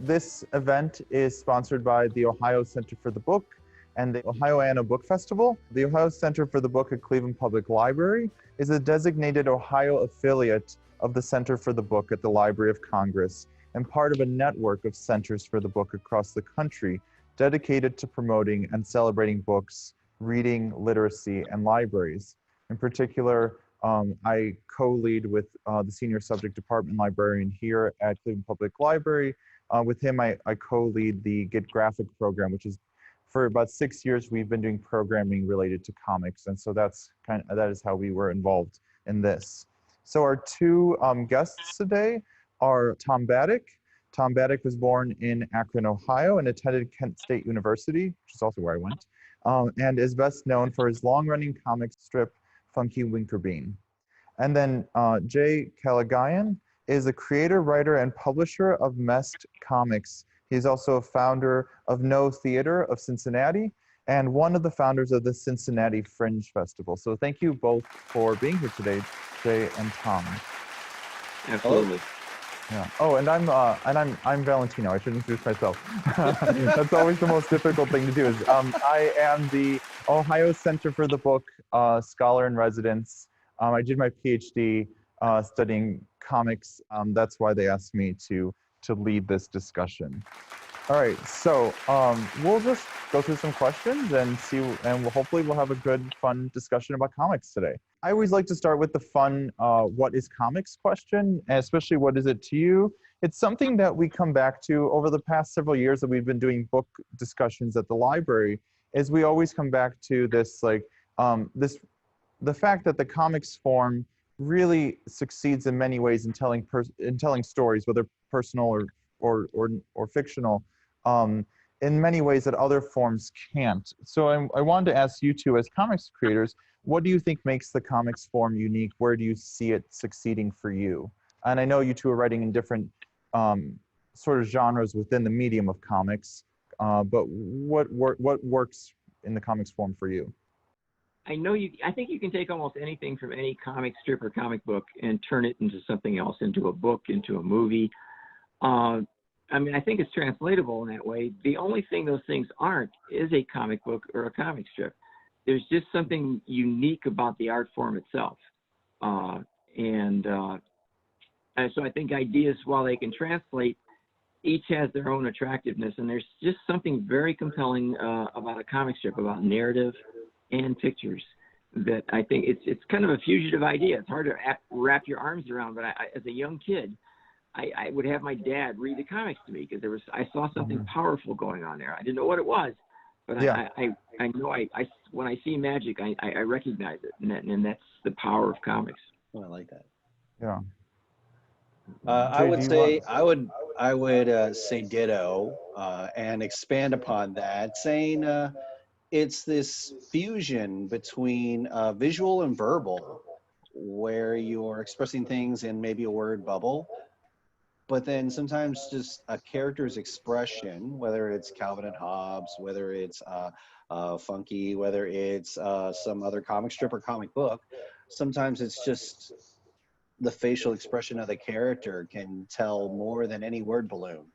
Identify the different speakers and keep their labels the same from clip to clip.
Speaker 1: This event is sponsored by the Ohio Center for the Book and the Ohioana Book Festival. The Ohio Center for the Book at Cleveland Public Library is a designated Ohio affiliate of the Center for the Book at the Library of Congress and part of a network of centers for the book across the country dedicated to promoting and celebrating books, reading, literacy, and libraries. In particular, I co-lead with the Senior Subject Department Librarian here at Cleveland Public Library. With him, I co-lead the Get Graphic program, which is for about 6 years, we've been doing programming related to comics. And so that is how we were involved in this. So our two guests today are Tom Batiuk. Tom Batiuk was born in Akron, Ohio, and attended Kent State University, which is also where I went, and is best known for his long-running comic strip, Funky Winkerbean. And then Jay Kalagayan is a creator, writer, and publisher of Mest Comics. He's also a founder of No Theater of Cincinnati and one of the founders of the Cincinnati Fringe Festival. So thank you both for being here today, Jay and Tom.
Speaker 2: Absolutely.
Speaker 1: Yeah. Oh, and I'm Valentino. I should introduce myself. That's always the most difficult thing to do. Is I am the Ohio Center for the Book scholar in residence. I did my PhD studying comics. That's why they asked me to lead this discussion. All right, so we'll just go through some questions and see, and hopefully we'll have a good, fun discussion about comics today. I always like to start with the fun, what is comics question, and especially what is it to you? It's something that we come back to over the past several years that we've been doing book discussions at the library, is we always come back to this, like, the fact that the comics form really succeeds in many ways in telling stories, whether personal or fictional, in many ways that other forms can't. So I wanted to ask you two, as comics creators, what do you think makes the comics form unique? Where do you see it succeeding for you? And I know you two are writing in different sort of genres within the medium of comics, but what works in the comics form for you?
Speaker 2: I think you can take almost anything from any comic strip or comic book and turn it into something else, into a book, into a movie. I mean, I think it's translatable in that way. The only thing those things aren't is a comic book or a comic strip. There's just something unique about the art form itself. And so I think ideas, while they can translate, each has their own attractiveness. And there's just something very compelling about a comic strip, about narrative and pictures, that I think it's kind of a fugitive idea. It's hard to wrap your arms around, but as a young kid, I would have my dad read the comics to me because I saw something powerful going on there. I didn't know what it was, but yeah. I know when I see magic, I recognize it, and that's the power of comics.
Speaker 3: Oh, I like that.
Speaker 1: Yeah.
Speaker 3: I would say ditto, and expand upon that, saying it's this fusion between visual and verbal, where you're expressing things in maybe a word bubble, but then sometimes just a character's expression, whether it's Calvin and Hobbes, whether it's Funky, whether it's some other comic strip or comic book, sometimes it's just the facial expression of the character can tell more than any word balloon.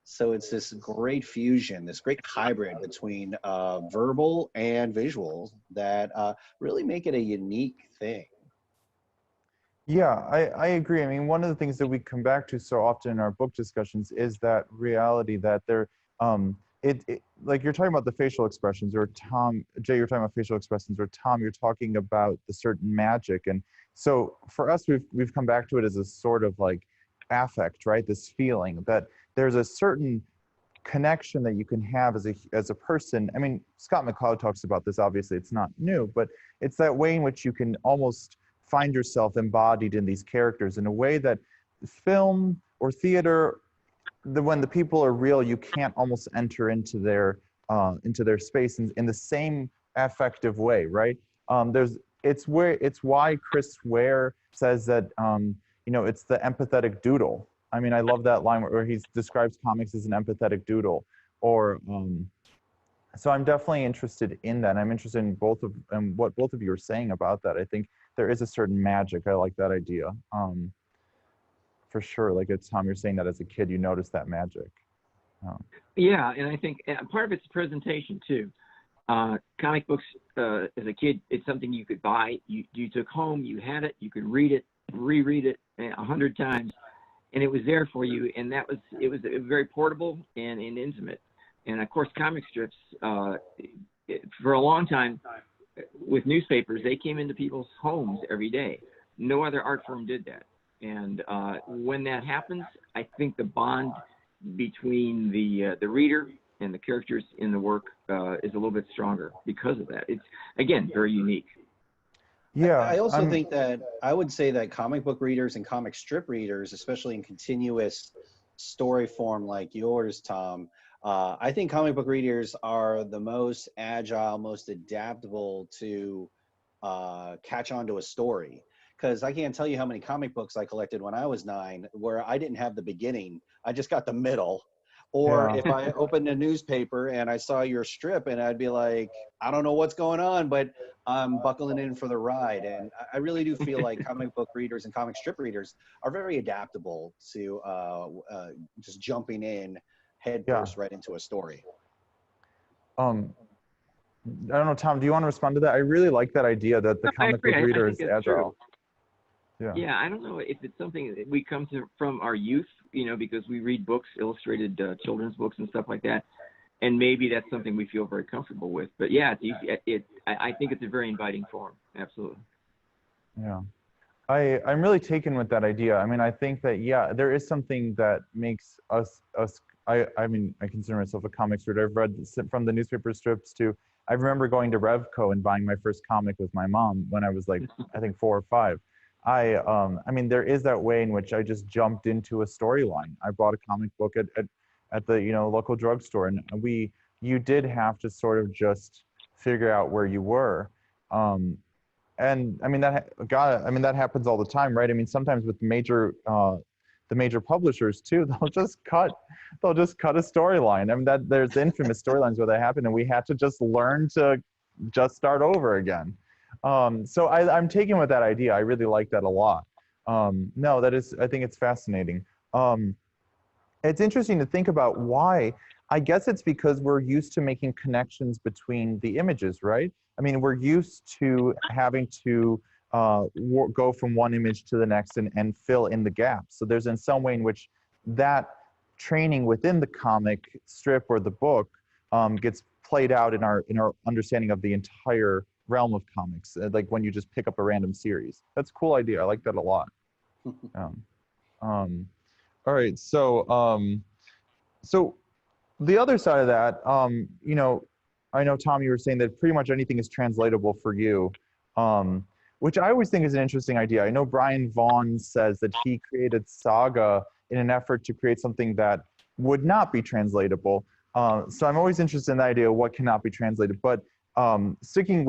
Speaker 3: So it's this great fusion, this great hybrid between verbal and visual that really make it a unique thing.
Speaker 1: Yeah, I agree. I mean, one of the things that we come back to so often in our book discussions is that reality that there, like you're talking about the facial expressions, or Jay, you're talking about facial expressions, or Tom, you're talking about the certain magic. And so for us, we've come back to it as a sort of like affect, right? This feeling that there's a certain connection that you can have as a person. I mean, Scott McCloud talks about this, obviously it's not new, but it's that way in which you can almost find yourself embodied in these characters in a way that film or theater, when the people are real, you can't almost enter into their space in the same affective way, right? It's why Chris Ware says that it's the empathetic doodle. I mean, I love that line where he describes comics as an empathetic doodle. Or so I'm definitely interested in that. I'm interested in what both of you are saying about that. I think there is a certain magic. I like that idea. For sure. Like it's Tom, you're saying that as a kid, you noticed that magic.
Speaker 2: Yeah, and I think part of it's presentation too. Comic books, as a kid, it's something you could buy. You took home, you had it, you could read it, reread it 100 times, and it was there for you. And it was very portable and intimate. And of course, comic strips, for a long time, with newspapers, they came into people's homes every day. No other art form did that. And when that happens, I think the bond between the reader and the characters in the work is a little bit stronger because of that. It's, again, very unique.
Speaker 1: Yeah.
Speaker 3: I also think that I would say that comic book readers and comic strip readers, especially in continuous story form like yours, Tom, I think comic book readers are the most agile, most adaptable to catch on to a story. Because I can't tell you how many comic books I collected when I was 9 where I didn't have the beginning. I just got the middle. Or if I opened a newspaper and I saw your strip, and I'd be like, I don't know what's going on, but I'm buckling in for the ride. And I really do feel like comic book readers and comic strip readers are very adaptable to just jumping in head first right into a story.
Speaker 1: I don't know, Tom, do you want to respond to that? I really like that idea that the comic book reader is agile.
Speaker 2: Yeah, I don't know if it's something that we come to from our youth, because we read books, illustrated children's books and stuff like that, and maybe that's something we feel very comfortable with. But yeah, it's easy. I think it's a very inviting form. Absolutely.
Speaker 1: Yeah, I'm really taken with that idea. I mean, I think that there is something that makes us. I mean, I consider myself a comics reader. I've read from the newspaper strips to. I remember going to Revco and buying my first comic with my mom when I was like, I think 4 or 5. I mean, there is that way in which I just jumped into a storyline. I bought a comic book at the local drugstore, and you did have to sort of just figure out where you were, and I mean that happens all the time, right? I mean, sometimes with the major publishers too, they'll just cut a storyline. I mean, there's infamous storylines where that happened, and we had to just learn to just start over again. So I'm taken with that idea. I really like that a lot. No, I think it's fascinating. It's interesting to think about why. I guess it's because we're used to making connections between the images, right? I mean, we're used to having to go from one image to the next and fill in the gaps. So there's in some way in which that training within the comic strip or the book gets played out in our understanding of the entire realm of comics, like when you just pick up a random series. That's a cool idea. I like that a lot. All right, so the other side of that, I know, Tom, you were saying that pretty much anything is translatable for you, which I always think is an interesting idea. I know Brian Vaughan says that he created Saga in an effort to create something that would not be translatable. So I'm always interested in the idea of what cannot be translated. But sticking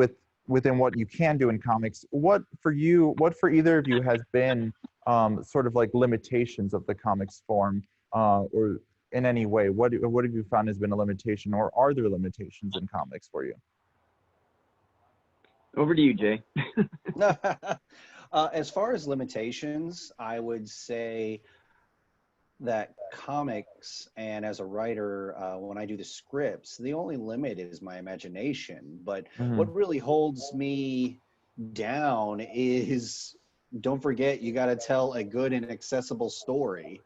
Speaker 1: within what you can do in comics, what for either of you has been sort of like limitations of the comics form, or in any way, what have you found has been a limitation, or are there limitations in comics for you?
Speaker 2: Over to you, Jay.
Speaker 3: As far as limitations, I would say that comics, and as a writer, when I do the scripts, the only limit is my imagination. But what really holds me down is, don't forget, you got to tell a good and accessible story.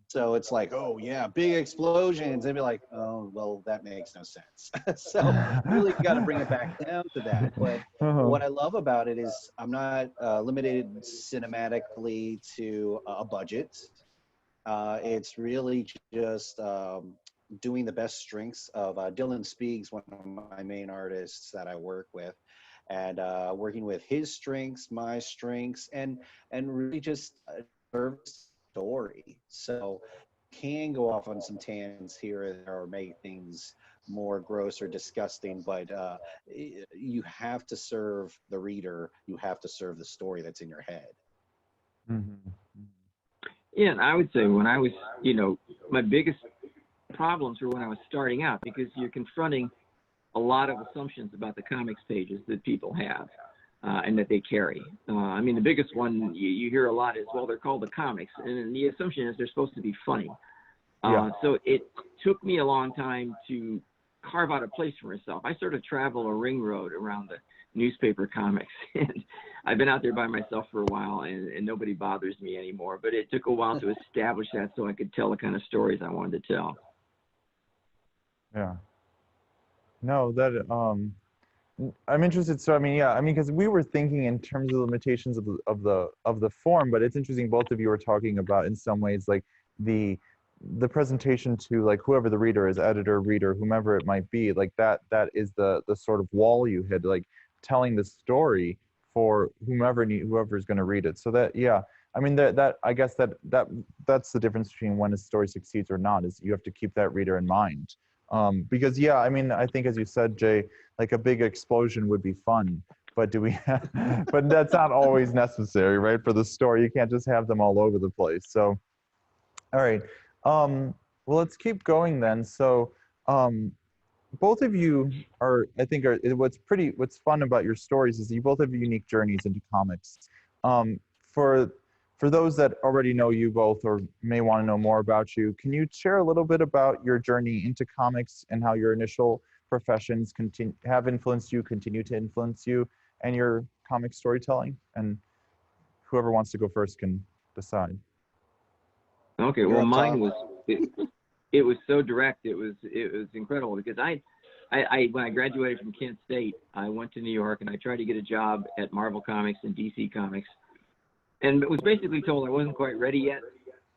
Speaker 3: So it's like, oh yeah, big explosions, and be like, oh well, that makes no sense. So really got to bring it back down to that. But what I love about it is I'm not limited cinematically to a budget. It's really just doing the best strengths of Dylan Speaks, one of my main artists that I work with, and working with his strengths, my strengths, and really just serve story. So can go off on some tangents here and there or make things more gross or disgusting, but you have to serve the reader. You have to serve the story that's in your head.
Speaker 2: Yeah, and I would say when I was, my biggest problems were when I was starting out, because you're confronting a lot of assumptions about the comics pages that people have and that they carry. I mean, the biggest one you hear a lot is, well, they're called the comics, and the assumption is they're supposed to be funny. So took me a long time to carve out a place for myself. I sort of travel a ring road around the newspaper comics, and I've been out there by myself for a while, and nobody bothers me anymore. But it took a while to establish that so I could tell the kind of stories I wanted to tell.
Speaker 1: Yeah. No, that I'm interested. So I mean, yeah, I mean, because we were thinking in terms of the limitations of the form, but it's interesting. Both of you were talking about in some ways like the presentation to like whoever the reader is, editor, reader, whomever it might be, like that is the sort of wall you hit, like telling the story for whoever is going to read it. So that, yeah, I mean that I guess that's the difference between when a story succeeds or not, is you have to keep that reader in mind. Because yeah, I mean, I think as you said, Jay, like a big explosion would be fun, but but that's not always necessary, right? For the story, you can't just have them all over the place. So, all right. Well, let's keep going then. So, both of you I think, what's fun about your stories is you both have unique journeys into comics. Um, for those that already know you both or may want to know more about you, can you share a little bit about your journey into comics and how your initial professions have influenced you, continue to influence you, and your comic storytelling? And whoever wants to go first can decide.
Speaker 2: Okay, well, mine was it was so direct. It was incredible because I when I graduated from Kent State, I went to New York and I tried to get a job at Marvel Comics and DC Comics, and was basically told I wasn't quite ready yet.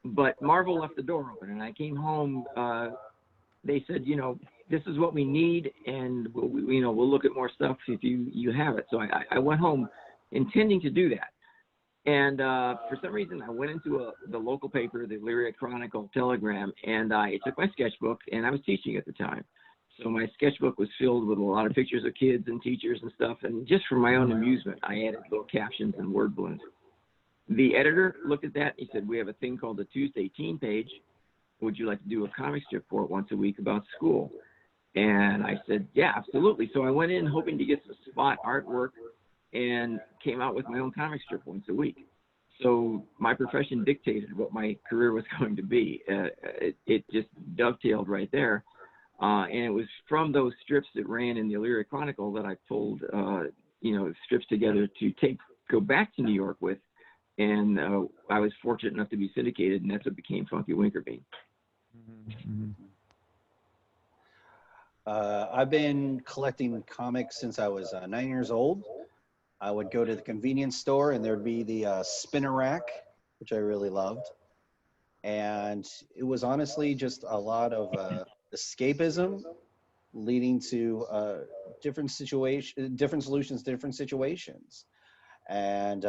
Speaker 2: But Marvel left the door open, and I came home. They said, you know, this is what we need, and we'll look at more stuff if you have it. So I went home intending to do that. And for some reason, I went into the local paper, the Elyria Chronicle Telegram, and I took my sketchbook, and I was teaching at the time. So my sketchbook was filled with a lot of pictures of kids and teachers and stuff. And just for my own amusement, I added little captions and word balloons. The editor looked at that. He said, we have a thing called the Tuesday Teen Page. Would you like to do a comic strip for it once a week about school? And I said, yeah, absolutely. So I went in hoping to get some spot artwork and came out with my own comic strip once a week. So my profession dictated what my career was going to be. It just dovetailed right there. And it was from those strips that ran in the Elyria Chronicle that I pulled, strips together to go back to New York with. And I was fortunate enough to be syndicated, and that's what became Funky Winkerbean.
Speaker 1: Mm-hmm.
Speaker 3: I've been collecting comics since I was 9 years old. I would go to the convenience store and there'd be the spinner rack, which I really loved. And it was honestly just a lot of escapism leading to different solutions, different situations. And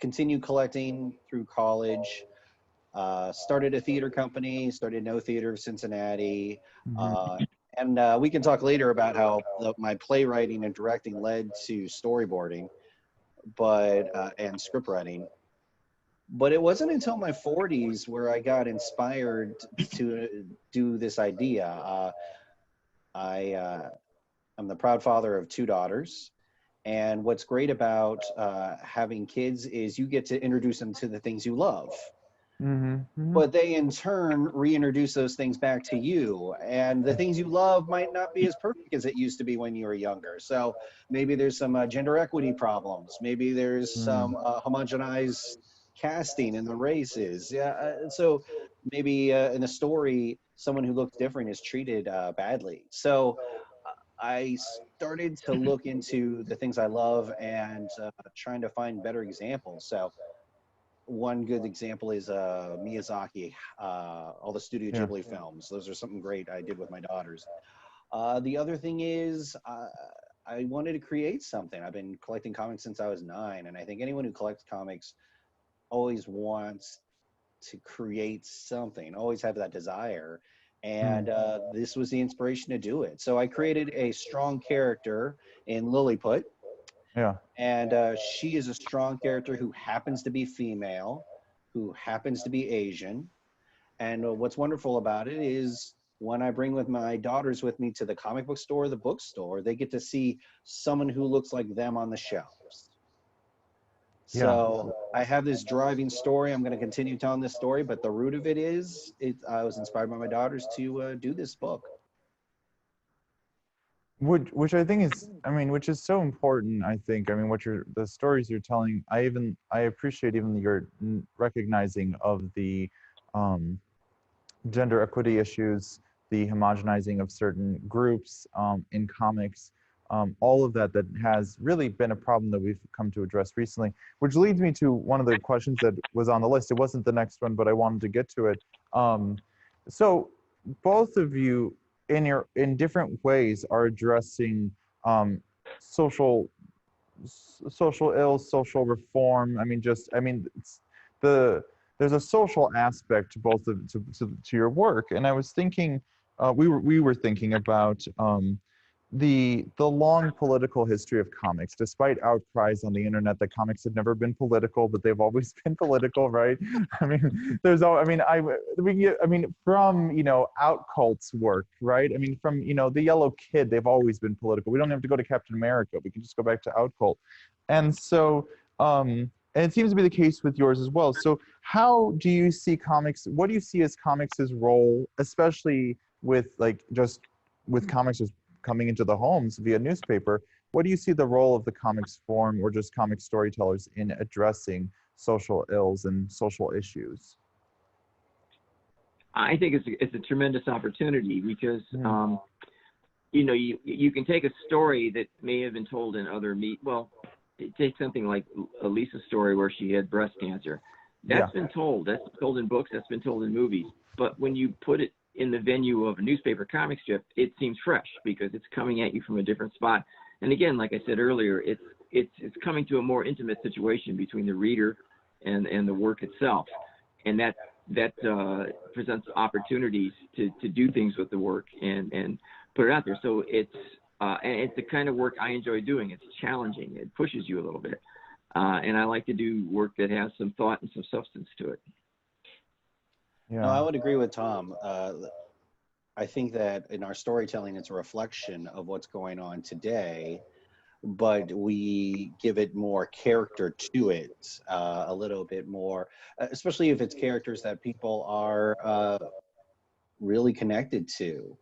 Speaker 3: continued collecting through college. Started a theater company, started No Theater of Cincinnati.
Speaker 1: Mm-hmm.
Speaker 3: And we can talk later about how my playwriting and directing led to storyboarding, and script writing. But it wasn't until my 40s where I got inspired to do this idea. I'm the proud father of 2 daughters. And what's great about having kids is you get to introduce them to the things you love.
Speaker 1: Mm-hmm. Mm-hmm.
Speaker 3: But they in turn reintroduce those things back to you, and the things you love might not be as perfect as it used to be when you were younger. So maybe there's some gender equity problems, maybe there's some homogenized casting in the races, so maybe in a story someone who looks different is treated badly. So I started to look into the things I love and trying to find better examples. So one good example is Miyazaki, all the Studio Ghibli films. Those are something great I did with my daughters. The other thing is I wanted to create something. I've been collecting comics since I was 9, and I think anyone who collects comics always wants to create something, always have that desire. And this was the inspiration to do it. So I created a strong character in Lilliput.
Speaker 1: Yeah.
Speaker 3: And she is a strong character who happens to be female, who happens to be Asian. And what's wonderful about it is when I bring with my daughters with me to the comic book store or the bookstore, they get to see someone who looks like them on the shelves.
Speaker 1: Yeah.
Speaker 3: So I have this driving story. I'm going to continue telling this story, but the root of it is, I was inspired by my daughters to do this book.
Speaker 1: Which I think is, I mean, which is so important. I think, I mean, the stories you're telling. I appreciate even your recognizing of the um, gender equity issues, the homogenizing of certain groups in comics, all of that has really been a problem that we've come to address recently, which leads me to one of the questions that was on the list. It wasn't the next one, but I wanted to get to it. So both of you in different ways are addressing um, social social ills, social reform. I mean, it's the there's a social aspect to both of to your work, and I was thinking, we were thinking about the long political history of comics. Despite outcries on the internet that comics have never been political, but they've always been political, right? I mean, there's all. I mean, I mean, from Out Cult's work, right? I mean, from the Yellow Kid, they've always been political. We don't have to go to Captain America. We can just go back to Out Cult, and so. And it seems to be the case with yours as well. So, how do you see comics? What do you see as comics' role, especially with with comics just coming into the homes via newspaper? What do you see the role of the comics form or just comic storytellers in addressing social ills and social issues?
Speaker 2: I think it's a tremendous opportunity because you can take a story that may have been told in other take something like Lisa's story where she had breast cancer. That's been told. That's been told in books. That's been told in movies. But when you put it in the venue of a newspaper comic strip, it seems fresh because it's coming at you from a different spot. And again, like I said earlier, it's coming to a more intimate situation between the reader and the work itself, and that presents opportunities to do things with the work and put it out there. So it's the kind of work I enjoy doing. It's challenging. It pushes you a little bit. And I like to do work that has some thought and some substance to it.
Speaker 3: Yeah. No, I would agree with Tom. I think that in our storytelling, it's a reflection of what's going on today, but we give it more character to it, a little bit more, especially if it's characters that people are really connected to.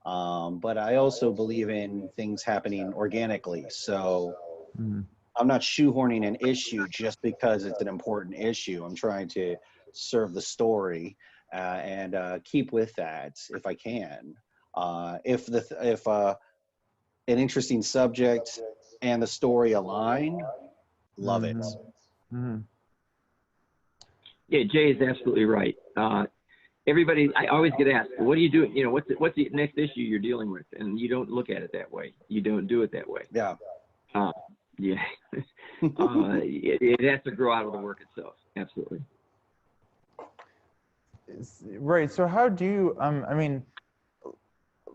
Speaker 3: But I also believe in things happening organically. So I'm not shoehorning an issue just because it's an important issue. I'm trying to serve the story and keep with that if I can. If an interesting subject and the story align, love it.
Speaker 2: Yeah, Jay is absolutely right. Everybody, I always get asked, what are you doing? What's the next issue you're dealing with? And you don't look at it that way. You don't do it that way.
Speaker 3: Yeah.
Speaker 2: Yeah. It has to grow out of the work itself. Absolutely.
Speaker 1: Right. So how do you, I mean,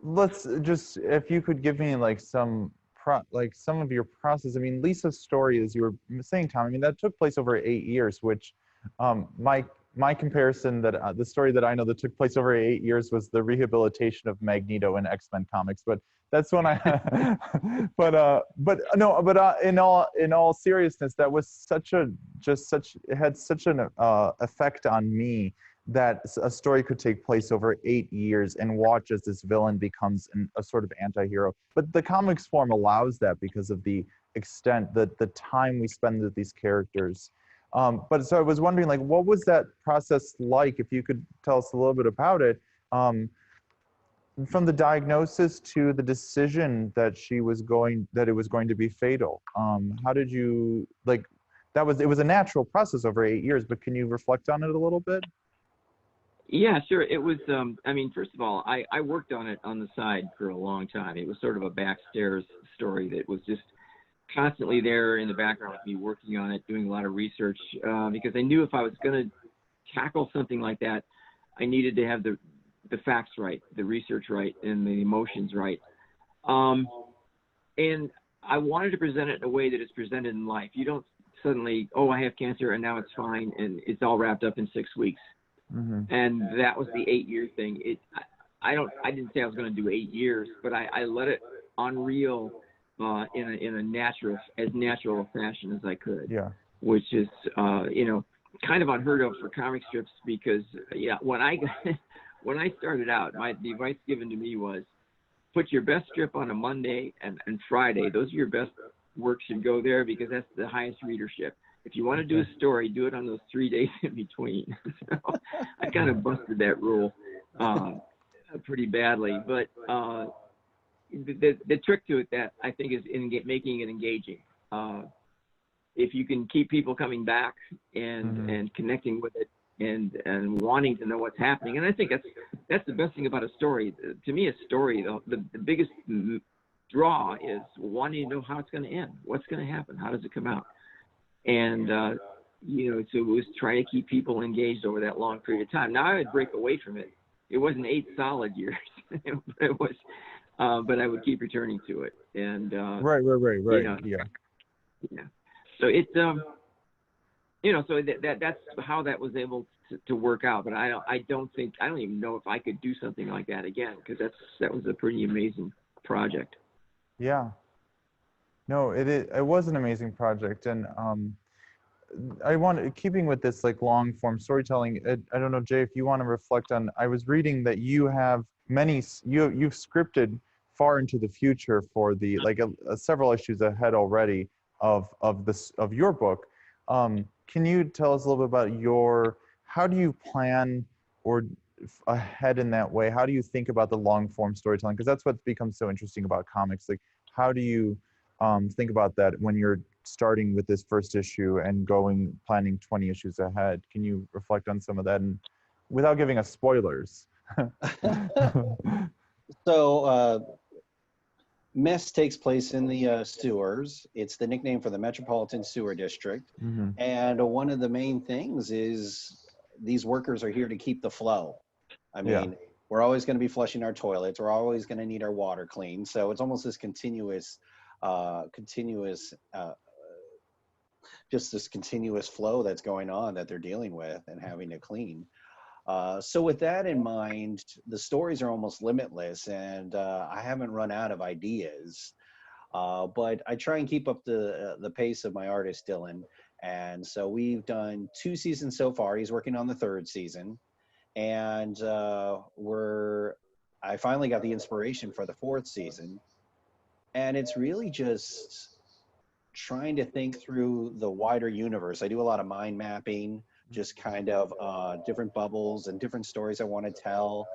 Speaker 1: let's just, if you could give me some of your process. I mean, Lisa's story, as you were saying, Tom, I mean, that took place over 8 years, which my comparison that the story that I know that took place over 8 years was the rehabilitation of Magneto in X-Men comics, but that's when I, in all seriousness, that was it had such an effect on me that a story could take place over 8 years and watch as this villain becomes a sort of anti-hero. But the comics form allows that because of the extent, the time we spend with these characters. But so I was wondering, what was that process like? If you could tell us a little bit about it, from the diagnosis to the decision that it was going to be fatal. How did you it was a natural process over 8 years, but can you reflect on it a little bit?
Speaker 2: Yeah, sure. It was, I mean, first of all, I worked on it on the side for a long time. It was sort of a backstairs story that was just constantly there in the background with me working on it, doing a lot of research, because I knew if I was going to tackle something like that, I needed to have the facts right, the research right, and the emotions right. And I wanted to present it in a way that it's presented in life. You don't suddenly, I have cancer and now it's fine and it's all wrapped up in 6 weeks. And that was the 8-year thing. I didn't say I was going to do 8 years, but I let it unreel in a natural fashion as I could.
Speaker 1: Yeah.
Speaker 2: which is, kind of unheard of for comic strips because, when I when I started out, the advice given to me was put your best strip on a Monday and Friday. Those are your best work should go there because that's the highest readership. If you want to do a story, do it on those 3 days in between. So I kind of busted that rule pretty badly. But the trick to it that I think is in making it engaging. If you can keep people coming back and connecting with it and wanting to know what's happening, and I think that's the best thing about a story. To me, a story, the biggest draw is wanting to know how it's going to end, what's going to happen, how does it come out, and so it was trying to keep people engaged over that long period of time. Now I would break away from it. It wasn't 8 solid years. It was, but I would keep returning to it. And
Speaker 1: right. Yeah.
Speaker 2: So it's so that's how that was able to work out. But I don't even know if I could do something like that again, because that was a pretty amazing project.
Speaker 1: Yeah. No, it was an amazing project, and keeping with this like long form storytelling. I don't know, Jay, if you want to reflect on. I was reading that you have you've scripted far into the future for the several issues ahead already of your book. Can you tell us a little bit about how do you plan or ahead in that way? How do you think about the long form storytelling? Because that's what's become so interesting about comics. Like, how do you think about that when you're starting with this first issue and planning 20 issues ahead? Can you reflect on some of that and without giving us spoilers?
Speaker 3: So Mess takes place in the sewers. It's the nickname for the Metropolitan Sewer District.
Speaker 1: Mm-hmm.
Speaker 3: And one of the main things is these workers are here to keep the flow. I mean, we're always going to be flushing our toilets. We're always going to need our water cleaned. So it's almost this continuous flow that's going on that they're dealing with and having to clean. So with that in mind, the stories are almost limitless, and I haven't run out of ideas. But I try and keep up the pace of my artist, Dylan. And so we've done 2 seasons so far. He's working on the 3rd season. And I finally got the inspiration for the 4th season. And it's really just trying to think through the wider universe. I do a lot of mind mapping, just kind of different bubbles and different stories I want to tell,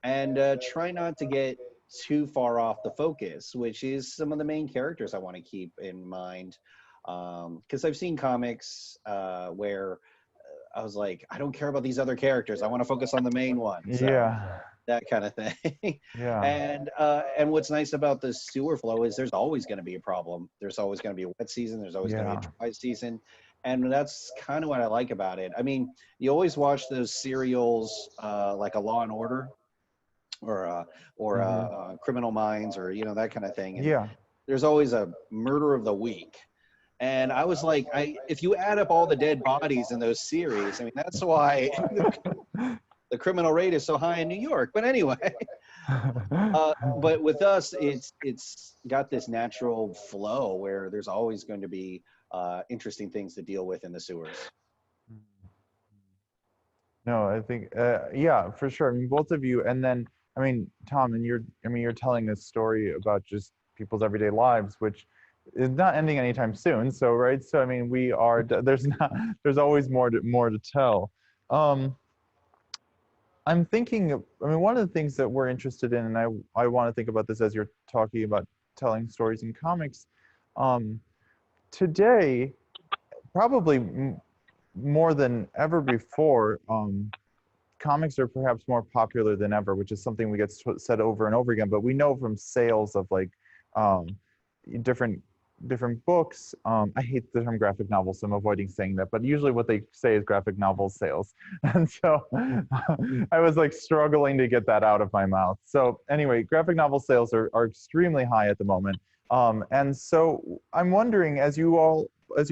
Speaker 3: and try not to get too far off the focus, which is some of the main characters I want to keep in mind. Because I've seen comics where I was like, I don't care about these other characters. I want to focus on the main one. So, that kind of thing. And what's nice about the sewer flow is there's always going to be a problem. There's always going to be a wet season. There's always going to be a dry season. And that's kind of what I like about it. I mean, you always watch those serials like a Law and Order or Criminal Minds or, that kind of thing. And there's always a murder of the week. And I was like, if you add up all the dead bodies in those series, I mean, that's why the criminal rate is so high in New York. But anyway, but with us, it's got this natural flow where there's always going to be interesting things to deal with in the sewers.
Speaker 1: No, I think, for sure. I mean, both of you, and then, I mean, Tom, and you're telling a story about just people's everyday lives, which is not ending anytime soon. So, right. So, I mean, there's always more to tell. I'm thinking, I mean, one of the things that we're interested in, and I want to think about this as you're talking about telling stories in comics, today, probably more than ever before, comics are perhaps more popular than ever, which is something we get said over and over again. But we know from sales of like different books. I hate the term graphic novel, so I'm avoiding saying that. But usually, what they say is graphic novel sales, and so I was like struggling to get that out of my mouth. So anyway, graphic novel sales are extremely high at the moment. And so I'm wondering, as you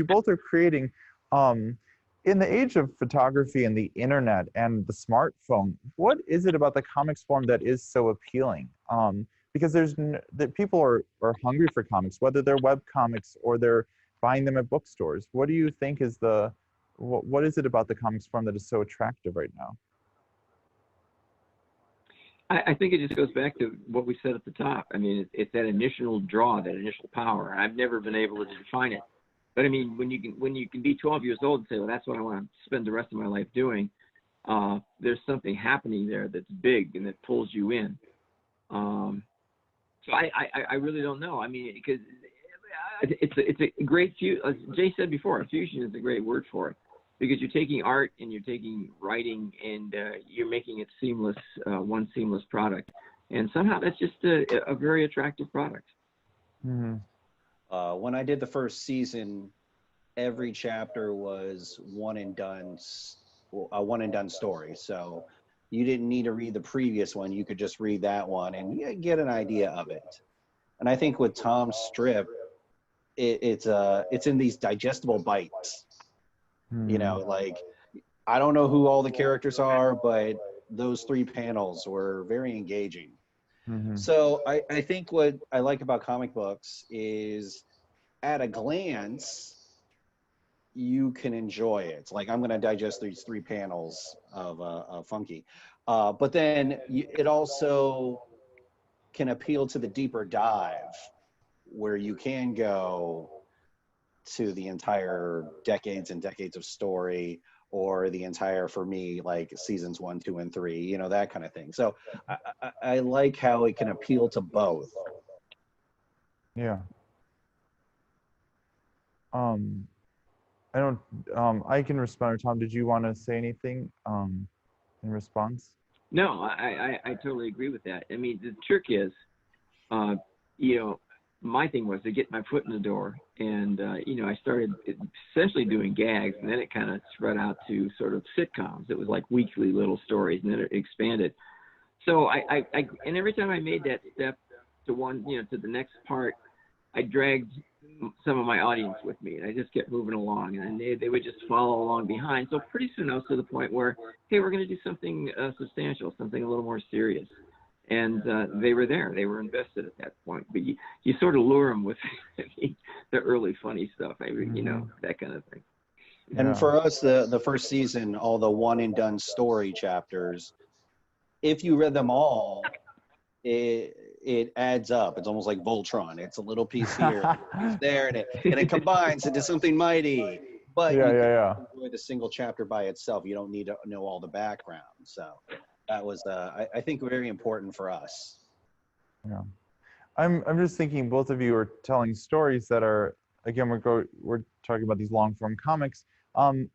Speaker 1: both are creating, in the age of photography and the internet and the smartphone, what is it about the comics form that is so appealing? Because that people are hungry for comics, whether they're web comics or they're buying them at bookstores. What do you think is what is it about the comics form that is so attractive right now?
Speaker 2: I think it just goes back to what we said at the top. I mean, it's that initial draw, that initial power. I've never been able to define it. But I mean, when you can be 12 years old and say, well, that's what I want to spend the rest of my life doing, there's something happening there that's big and that pulls you in. So I really don't know. I mean, because it's a great as Jay said before, a fusion is a great word for it, because you're taking art and you're taking writing and you're making it seamless, one seamless product. And somehow that's just a very attractive product.
Speaker 1: Mm-hmm.
Speaker 3: When I did the first season, every chapter was a one and done story. So you didn't need to read the previous one. You could just read that one and get an idea of it. And I think with Tom's strip, it's in these digestible bites. You know, like, I don't know who all the characters are, but those 3 panels were very engaging.
Speaker 1: Mm-hmm.
Speaker 3: So I think what I like about comic books is, at a glance, you can enjoy it. Like, I'm going to digest these 3 panels of Funky. But then it also can appeal to the deeper dive, where you can go to the entire decades and decades of story, or the entire, for me, like seasons 1, 2, and 3, you know, that kind of thing. So I like how it can appeal to both.
Speaker 1: Yeah. I can respond. Tom, did you want to say anything in response?
Speaker 2: No, I totally agree with that. I mean, the trick is, you know, my thing was to get my foot in the door, and you know, I started essentially doing gags, and then it kind of spread out to sort of sitcoms. It was like weekly little stories, and then it expanded. So and every time I made that step to to the next part, I dragged some of my audience with me, and I just kept moving along, and they would just follow along behind. So pretty soon I was to the point where, hey, we're going to do something substantial, something a little more serious. And they were there. They were invested at that point. But you sort of lure them with the early funny stuff, you know, that kind of thing.
Speaker 1: Yeah.
Speaker 3: And for us, the first season, all the one and done story chapters, if you read them all, it adds up. It's almost like Voltron. It's a little piece here, a piece there, and it combines into something mighty. But you can enjoy the single chapter by itself. You don't need to know all the background. So that was, I think, very important for us.
Speaker 1: Yeah, I'm just thinking, both of you are telling stories that are, again, we're talking about these long form comics.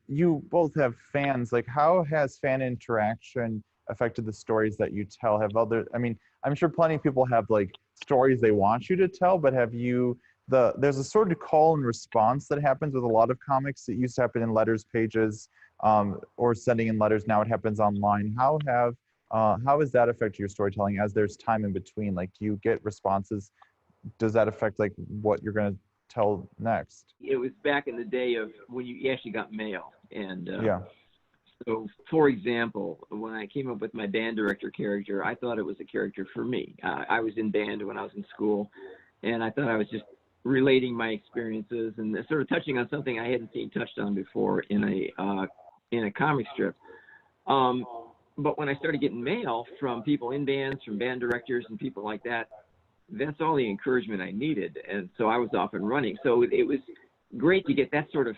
Speaker 1: You both have fans. Like, how has fan interaction affected the stories that you tell? I mean, I'm sure plenty of people have like stories they want you to tell, but have you, there's a sort of call and response that happens with a lot of comics. It used to happen in letters pages, or sending in letters. Now it happens online. How has that affected your storytelling as there's time in between? Like, do you get responses? Does that affect like what you're going to tell next?
Speaker 2: It was back in the day of when you actually got mail. And
Speaker 1: yeah.
Speaker 2: So, for example, when I came up with my band director character, I thought it was a character for me. I was in band when I was in school, and I thought I was just relating my experiences and sort of touching on something I hadn't seen touched on before in a comic strip. But when I started getting mail from people in bands, from band directors and people like that, that's all the encouragement I needed. And so I was off and running. So it was great to get that sort of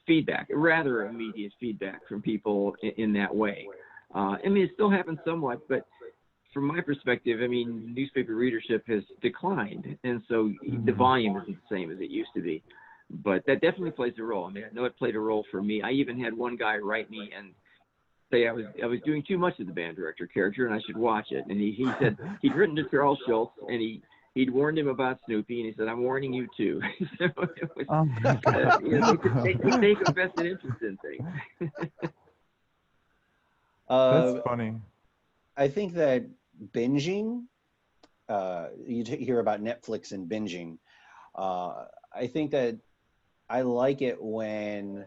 Speaker 2: feedback, rather immediate feedback from people in that way. I mean, it still happens somewhat, but from my perspective, I mean, newspaper readership has declined. And so the volume isn't the same as it used to be. But that definitely plays a role. I mean, I know it played a role for me. I even had one guy write me and say I was doing too much of the band director character and I should watch it. And he said he'd written to Charles Schultz and he'd warned him about Snoopy, and he said, "I'm warning you too." So it was, you know, they take a vested interest in things.
Speaker 1: That's funny.
Speaker 3: I think that binging, you hear about Netflix and binging. I think that I like it when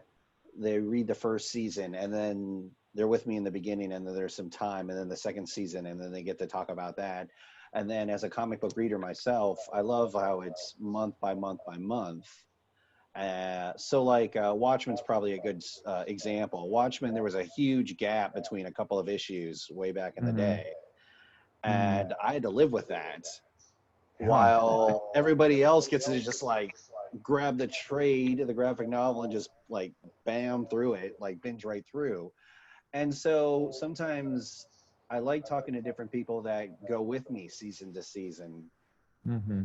Speaker 3: they read the first season and then they're with me in the beginning and then there's some time and then the second season and then they get to talk about that. And then as a comic book reader myself, I love how it's month by month by month. So like Watchmen's probably a good example. Watchmen, there was a huge gap between a couple of issues way back in the
Speaker 1: Mm-hmm.
Speaker 3: day, and I had to live with that
Speaker 1: Huh.
Speaker 3: while everybody else gets to just like grab the trade, the graphic novel, and just like bam through it, like binge right through. And so sometimes I like talking to different people that go with me season to season.
Speaker 1: Mm-hmm.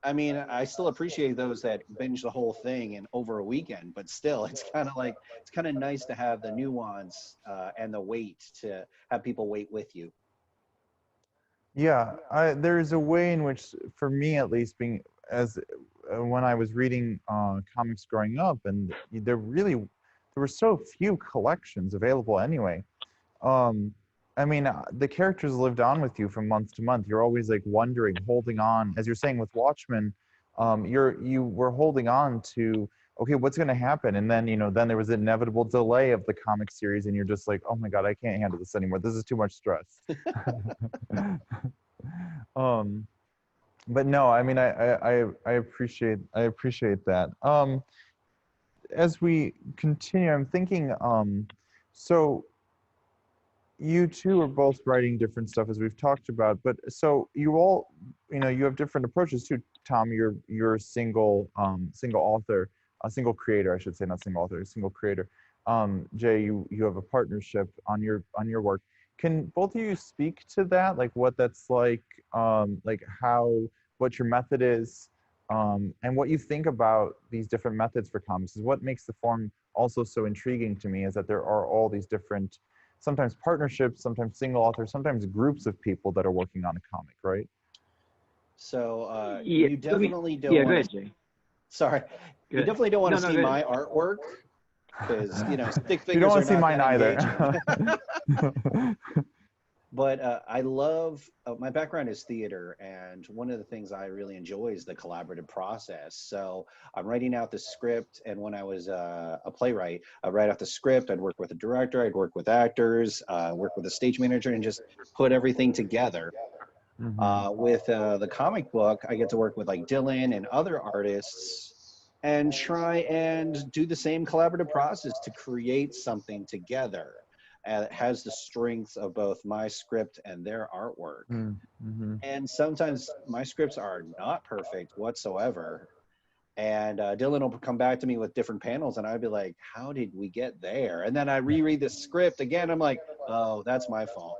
Speaker 3: I mean, I still appreciate those that binge the whole thing in over a weekend, but still, it's kind of like, it's kind of nice to have the nuance and the wait to have people wait with you.
Speaker 1: Yeah, there's a way in which, for me at least, being as when I was reading comics growing up, and there were so few collections available anyway. Um, I mean, the characters lived on with you from month to month. You're always like wondering, holding on, as you're saying with Watchmen. You were holding on to, okay, what's going to happen? And then, then there was the inevitable delay of the comic series, and you're just like, oh my God, I can't handle this anymore. This is too much stress. um, but no, I mean, I appreciate that. As we continue, I'm thinking, so you two are both writing different stuff as we've talked about, but so you all, you have different approaches too. Tom, you're a single author, a single creator, I should say, not single author, a single creator. Jay, you have a partnership on your work. Can both of you speak to that, like what that's like what your method is, and what you think about these different methods for comics? Is what makes the form also so intriguing to me is that there are all these different, sometimes partnerships, sometimes single authors, sometimes groups of people that are working on a comic, right?
Speaker 3: So
Speaker 2: Yeah,
Speaker 3: you definitely don't
Speaker 2: yeah, go
Speaker 3: want
Speaker 2: ahead,
Speaker 3: to,
Speaker 2: Jay.
Speaker 3: sorry,
Speaker 2: Go
Speaker 3: you
Speaker 2: ahead.
Speaker 3: definitely don't want
Speaker 2: No,
Speaker 3: to
Speaker 2: no,
Speaker 3: see
Speaker 2: go ahead.
Speaker 3: my artwork because, stick
Speaker 1: You don't
Speaker 3: figures
Speaker 1: want
Speaker 3: are
Speaker 1: to see
Speaker 3: not
Speaker 1: mine
Speaker 3: that engaging.
Speaker 1: either.
Speaker 3: But I love, my background is theater, and one of the things I really enjoy is the collaborative process. So I'm writing out the script, and when I was a playwright, I'd write out the script, I'd work with a director, I'd work with actors, work with a stage manager, and just put everything together.
Speaker 1: Hmm.
Speaker 3: With the comic book, I get to work with like Dylan and other artists and try and do the same collaborative process to create something together. And it has the strengths of both my script and their artwork.
Speaker 1: Mm-hmm.
Speaker 3: And sometimes my scripts are not perfect whatsoever. And Dylan will come back to me with different panels, and I'd be like, how did we get there? And then I reread the script again. I'm like, oh, that's my fault.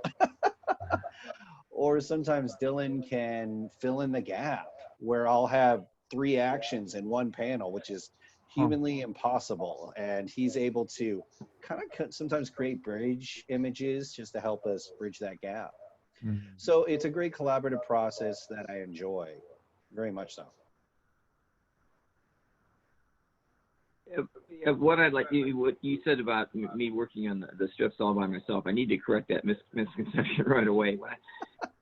Speaker 3: Or sometimes Dylan can fill in the gap where I'll have three actions in one panel, which is
Speaker 1: Huh.
Speaker 3: humanly impossible. And he's able to kind of sometimes create bridge images just to help us bridge that gap.
Speaker 1: Mhm.
Speaker 3: So it's a great collaborative process that I enjoy very much so.
Speaker 2: What I'd like what you said about me working on the strips all by myself, I need to correct that misconception right away.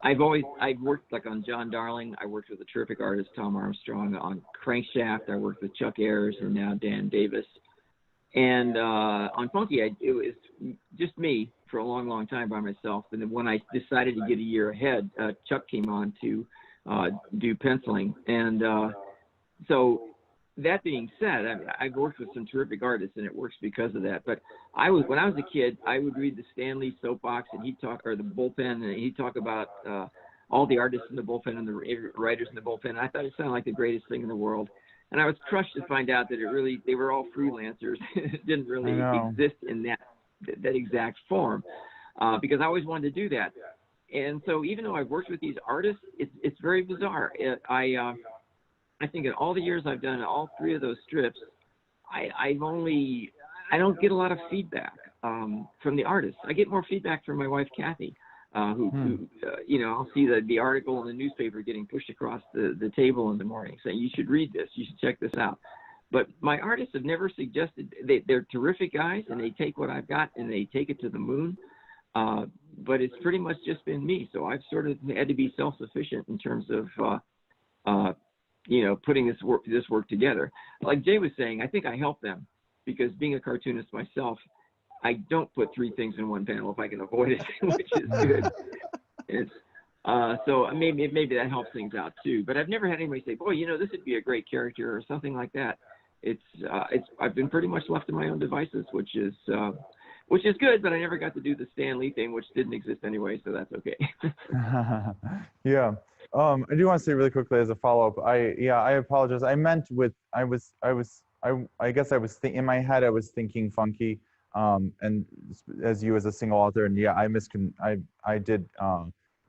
Speaker 2: I've worked like on John Darling. I worked with a terrific artist, Tom Armstrong. On Crankshaft, I worked with Chuck Ayers and now Dan Davis. And on Funky, it was just me for a long, long time by myself. And then when I decided to get a year ahead, Chuck came on to do penciling. And so that being said, I've worked with some terrific artists, and it works because of that. But when I was a kid, I would read the Stan Lee soapbox, and or the bullpen, and he'd talk about all the artists in the bullpen and the writers in the bullpen. I thought it sounded like the greatest thing in the world. And I was crushed to find out that they were all freelancers. It didn't really exist in that exact form, because I always wanted to do that. And so even though I've worked with these artists, it's very bizarre. I think in all the years I've done all three of those strips, I don't get a lot of feedback from the artists. I get more feedback from my wife, Kathy, who I'll see the article in the newspaper getting pushed across the table in the morning saying, you should read this, you should check this out. But my artists have never suggested, they're terrific guys, and they take what I've got and they take it to the moon. But it's pretty much just been me. So I've sort of had to be self-sufficient in terms of, putting this work together. Like Jay was saying, I think I help them because being a cartoonist myself, I don't put three things in one panel if I can avoid it, which is good. So maybe that helps things out too. But I've never had anybody say, boy, this would be a great character or something like that. I've been pretty much left to my own devices, which is good, but I never got to do the Stan Lee thing, which didn't exist anyway, so that's okay.
Speaker 1: Yeah. I do want to say really quickly as a follow-up, I apologize. I meant I guess in my head I was thinking Funky, and as you as a single author, and yeah, I did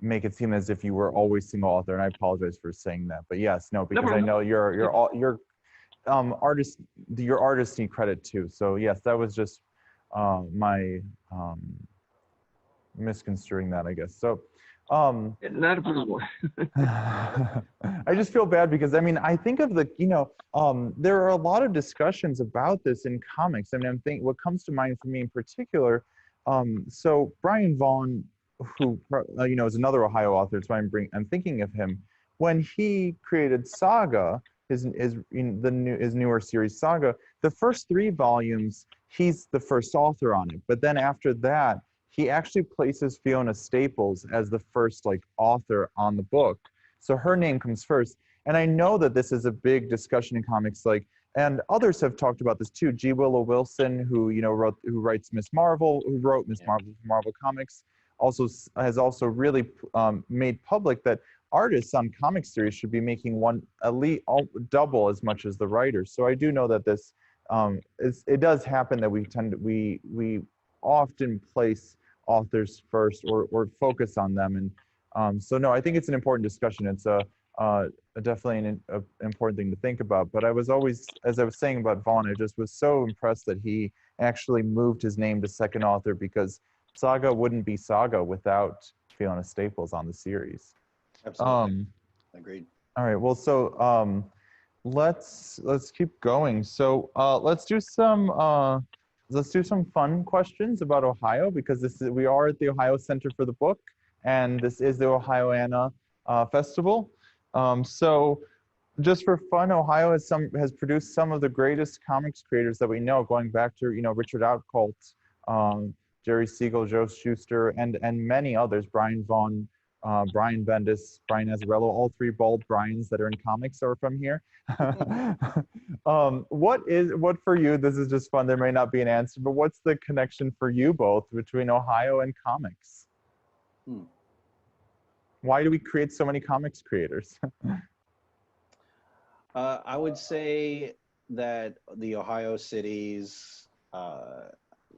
Speaker 1: make it seem as if you were always single author, and I apologize for saying that. But yes, no, because I know your artists need credit too. So yes, that was just my misconstruing that, I guess. So
Speaker 2: not a problem.
Speaker 1: I just feel bad because I mean I think of the there are a lot of discussions about this in comics. I mean I'm thinking what comes to mind for me in particular. So Brian Vaughan, who is another Ohio author, so I'm thinking of him when he created Saga, his newer series Saga. The first 3 volumes, he's the first author on it, but then after that, he actually places Fiona Staples as the first author on the book. So her name comes first. And I know that this is a big discussion in comics, and others have talked about this too. G. Willow Wilson, who writes Miss Marvel, who wrote Miss Marvel for Marvel Comics, has also really made public that artists on comic series should be making double as much as the writers. So I do know that this it does happen that we often place authors first or focus on them, and so no, I think it's an important discussion. It's definitely an important thing to think about. But I was always, as I was saying about Vaughn, I just was so impressed that he actually moved his name to second author, because Saga wouldn't be Saga without Fiona Staples on the series.
Speaker 3: Absolutely. Agreed.
Speaker 1: All right, well, so let's keep going. So let's do some fun questions about Ohio, because we are at the Ohio Center for the Book, and this is the Ohioana Festival. So just for fun, Ohio has produced some of the greatest comics creators that we know, going back to Richard Outcault, Jerry Siegel, Joe Shuster, and many others. Brian Vaughan, Brian Bendis, Brian Azzarello, all 3 bald Brians that are in comics are from here. What for you, this is just fun, there may not be an answer, but what's the connection for you both between Ohio and comics? Why do we create so many comics creators?
Speaker 3: I would say that the Ohio cities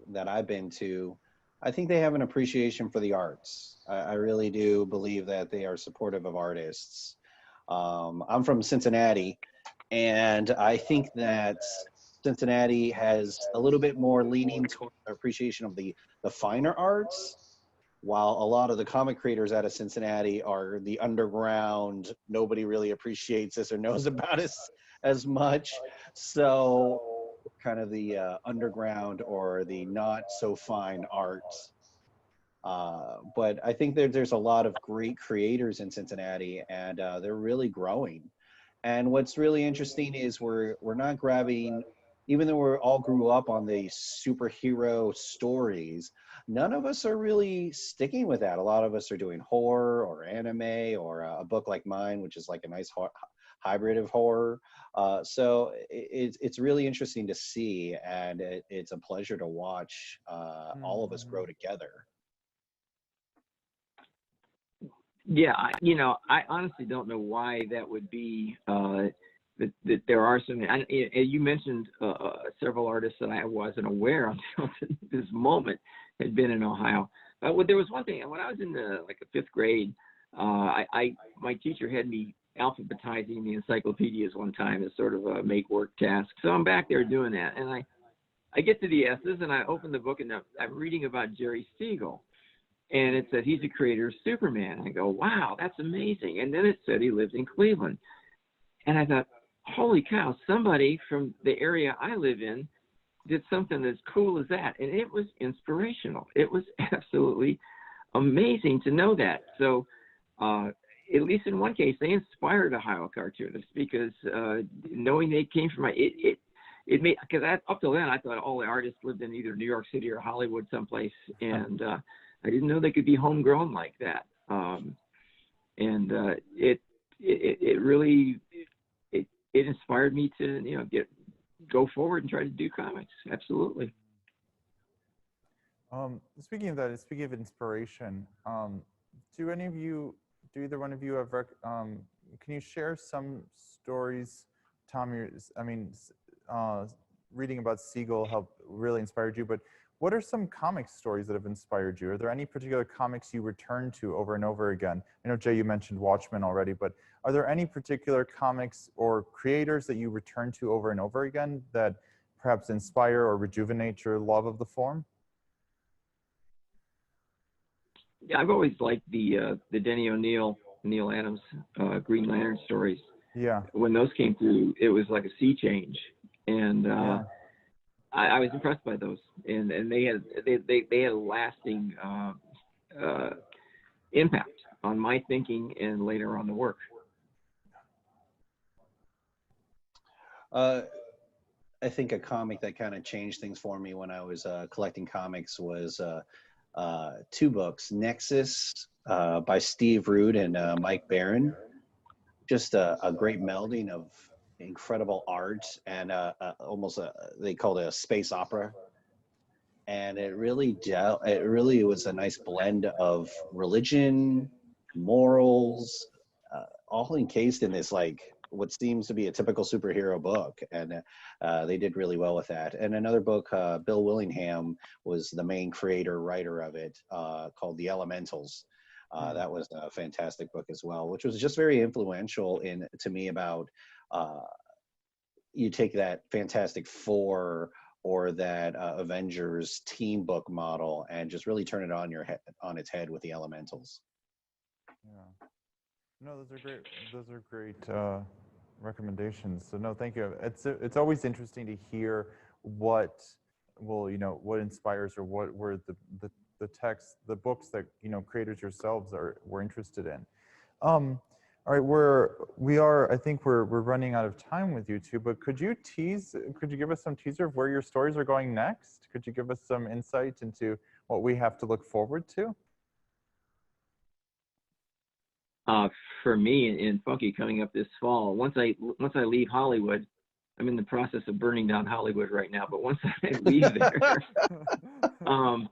Speaker 3: that I've been to, I think they have an appreciation for the arts. I really do believe that they are supportive of artists. I'm from Cincinnati, and I think that Cincinnati has a little bit more leaning toward appreciation of the finer arts, while a lot of the comic creators out of Cincinnati are the underground. Nobody really appreciates this or knows about us as much. So kind of the underground or the not so fine arts. But I think there's a lot of great creators in Cincinnati, and they're really growing. And what's really interesting is we're not grabbing, even though we all grew up on the superhero stories, none of us are really sticking with that. A lot of us are doing horror or anime, or a book like mine, which is like a nice hybrid of horror. So it's really interesting to see, and it's a pleasure to watch all of us grow together.
Speaker 2: Yeah, I honestly don't know why that would be. That there are some. You mentioned several artists that I wasn't aware until this moment had been in Ohio. But there was one thing. When I was in the fifth grade, my teacher had me alphabetizing the encyclopedias one time as sort of a make work task. So I'm back there doing that, and I get to the S's, and I open the book, and I'm reading about Jerry Siegel. And it said he's a creator of Superman. I go, wow, that's amazing. And then it said he lived in Cleveland. And I thought, holy cow, somebody from the area I live in did something as cool as that. And it was inspirational. It was absolutely amazing to know that. So at least in one case, they inspired Ohio cartoonists, because knowing they came from it made, because up till then I thought all the artists lived in either New York City or Hollywood someplace. And I didn't know they could be homegrown like that. It really inspired me to, go forward and try to do comics. Absolutely.
Speaker 1: Speaking of that, speaking of inspiration, do either one of you have, can you share some stories, Tom? Reading about Siegel really inspired you, but what are some comic stories that have inspired you? Are there any particular comics you return to over and over again? I know, Jay, you mentioned Watchmen already, but are there any particular comics or creators that you return to over and over again that perhaps inspire or rejuvenate your love of the form?
Speaker 2: Yeah, I've always liked the Denny O'Neil, Neil Adams, Green Lantern stories.
Speaker 1: Yeah.
Speaker 2: When those came through, it was like a sea change, and
Speaker 1: Yeah.
Speaker 2: I was impressed by those, and they had a lasting impact on my thinking and later on the work.
Speaker 3: I think a comic that kind of changed things for me when I was collecting comics was two books, Nexus by Steve Rude and Mike Barron. Just a great melding of incredible art and almost they called it a space opera. And it really was a nice blend of religion, morals, all encased in this like what seems to be a typical superhero book, and they did really well with that. And another book, Bill Willingham was the main creator writer of it, called The Elementals. That was a fantastic book as well, which was just very influential to me about you take that Fantastic Four or that Avengers team book model and just really turn it on its head with The Elementals.
Speaker 1: Yeah. No, those are great recommendations. So no, thank you. It's always interesting to hear what inspires or what were the texts, the books that creators yourselves were interested in. All right, I think we're running out of time with you two, but could you give us some teaser of where your stories are going next? Could you give us some insight into what we have to look forward to?
Speaker 2: For me in Funky coming up this fall, once I leave Hollywood, I'm in the process of burning down Hollywood right now, but once I leave there, I'm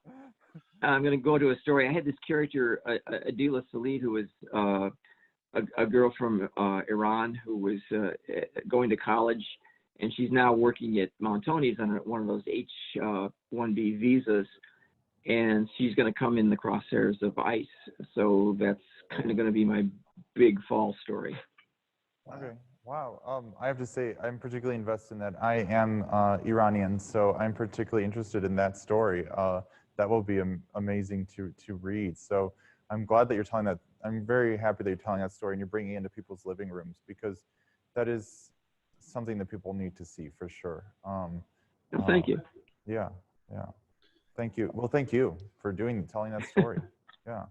Speaker 2: going to go to a story. I had this character, Adila Salid, who was a girl from Iran who was going to college, and she's now working at Montoni's on one of those H-1B visas, and she's going to come in the crosshairs of ICE. So that's kind of going to be my big fall story.
Speaker 1: Okay. Wow. I have to say, I'm particularly invested in that. I am Iranian, so I'm particularly interested in that story. That will be amazing to read. So I'm glad that you're telling that. I'm very happy that you're telling that story and you're bringing it into people's living rooms, because that is something that people need to see for sure.
Speaker 2: Thank you.
Speaker 1: Yeah. Thank you. Well, thank you for telling that story. Yeah.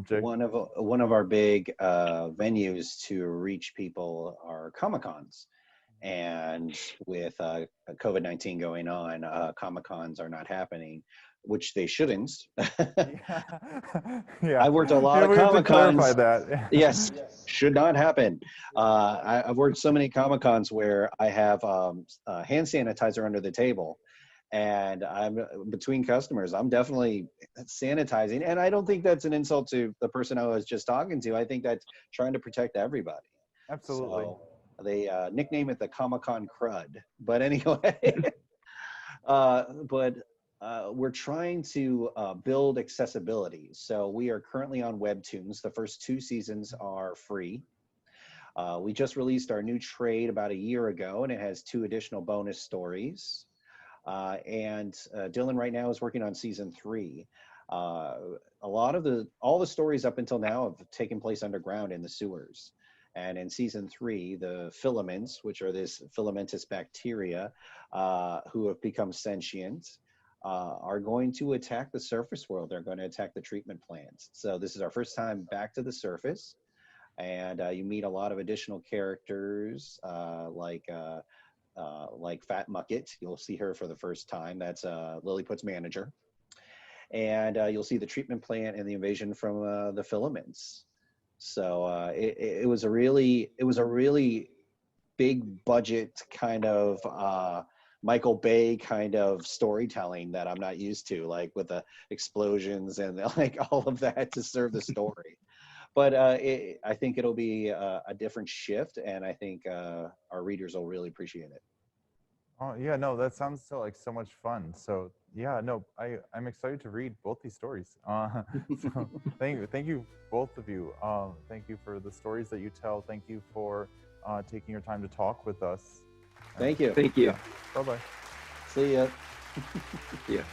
Speaker 1: Jay?
Speaker 3: One of our big venues to reach people are Comic-Cons, and with COVID-19 going on, Comic-Cons are not happening, which they shouldn't.
Speaker 1: Yeah.
Speaker 3: I worked a lot of Comic-Cons.
Speaker 1: Clarify that.
Speaker 3: Yes, should not happen. I've worked so many Comic-Cons where I have hand sanitizer under the table, and I'm between customers. I'm definitely sanitizing, and I don't think that's an insult to the person I was just talking to. I think that's trying to protect everybody.
Speaker 1: Absolutely.
Speaker 3: So they nickname it the Comic-Con crud. But anyway, we're trying to build accessibility. So we are currently on Webtoons. The first 2 seasons are free. We just released our new trade about a year ago, and it has 2 additional bonus stories. And Dylan right now is working on season 3. All the stories up until now have taken place underground in the sewers. And in season 3, the filaments, which are this filamentous bacteria who have become sentient, are going to attack the surface world. They're going to attack the treatment plants. So this is our first time back to the surface. And you meet a lot of additional characters like Fat Mucket. You'll see her for the first time. That's Lilliput's manager. And you'll see the treatment plant and the invasion from the filaments. So it was a really big budget kind of Michael Bay kind of storytelling that I'm not used to, like with the explosions and like all of that to serve the story. But I think it'll be a different shift, and I think our readers will really appreciate it.
Speaker 1: Oh yeah, no, that sounds like so much fun. So yeah, no, I'm excited to read both these stories. So thank you both of you. Thank you for the stories that you tell. Thank you for taking your time to talk with us.
Speaker 3: Thank you.
Speaker 2: Thank you.
Speaker 1: Bye bye.
Speaker 3: See ya.
Speaker 2: Yeah.